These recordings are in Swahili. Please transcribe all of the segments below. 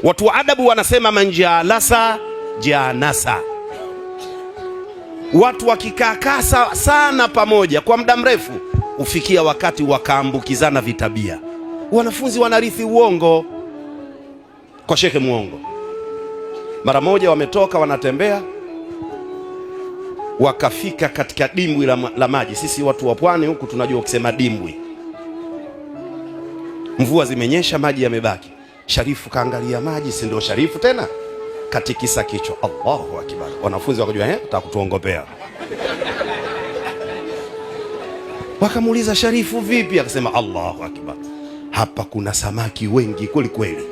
Watu wa adabu wanasema manjalasa janasa. Watu wakikaa sana pamoja kwa muda mrefu ufikia wakati wakaambukizana vitabia. Wanafunzi wanarithi uongo kwa shekhe muongo. Mara moja wametoka wanatembea, wakafika katika dimbwi la maji. Sisi watu wa pwani huku tunajua ukisema dimbwi, mvua zimenyesha, maji yamebaki. Sharifu kaangalia maji, si ndio Sharifu tena, katikisa kichwa, Allahu akbar. Wanafunzi wakajua atakutuongopea. Wakamuuliza, Sharifu vipi? Akasema, Allahu akbar, hapa kuna samaki wengi kweli kweli.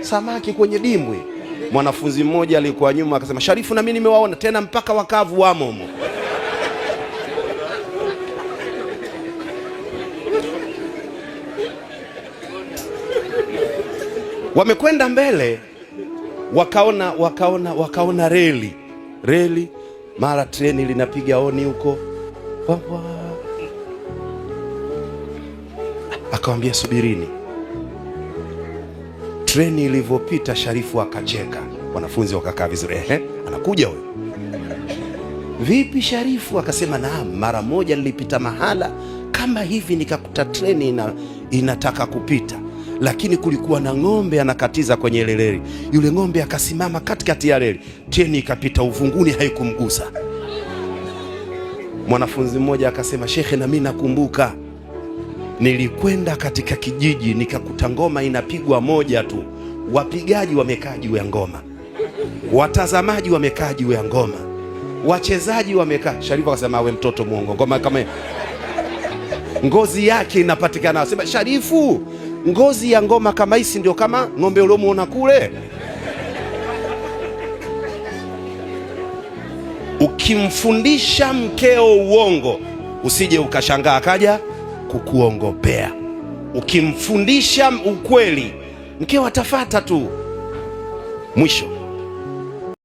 Samaki kwenye dimbwi. Mwanafunzi mmoja alikuwa nyuma akasema, Sharifu na mimi nimewaona, tena mpaka wakavu wamo. Wamekwenda mbele, wakaona reli, mara treni linapiga honi huko. Akawambia, subirini. Treni ilivyopita, Sharifu akacheka. Wanafunzi wakakaa vizuri. Anakuja huyo. Vipi Sharifu? Akasema, naam, mara moja nilipita mahala kama hivi nikakuta treni inataka kupita, lakini kulikuwa na ng'ombe anakatiza kwenye ile reli. Yule ng'ombe akasimama katikati ya reli, treni ikapita uvunguni, haikumgusa. Mwanafunzi mmoja akasema, shekhe, na mimi nakumbuka nilikwenda katika kijiji nikakuta ngoma inapigwa moja tu, wapigaji wamekaa juu ya ngoma, watazamaji wamekaa juu ya ngoma, wachezaji wamekaa. Sharifu akasema, awe mtoto muongo, ngoma kama ngozi yake inapatikana. Akasema, Sharifu, ngozi ya ngoma kama hisi ndio kama ng'ombe uliomuona kule. Ukimfundisha mkeo uongo, usije ukashangaa akaja kukuongopea. Ukimfundisha ukweli, mkeo atafata tu. Mwisho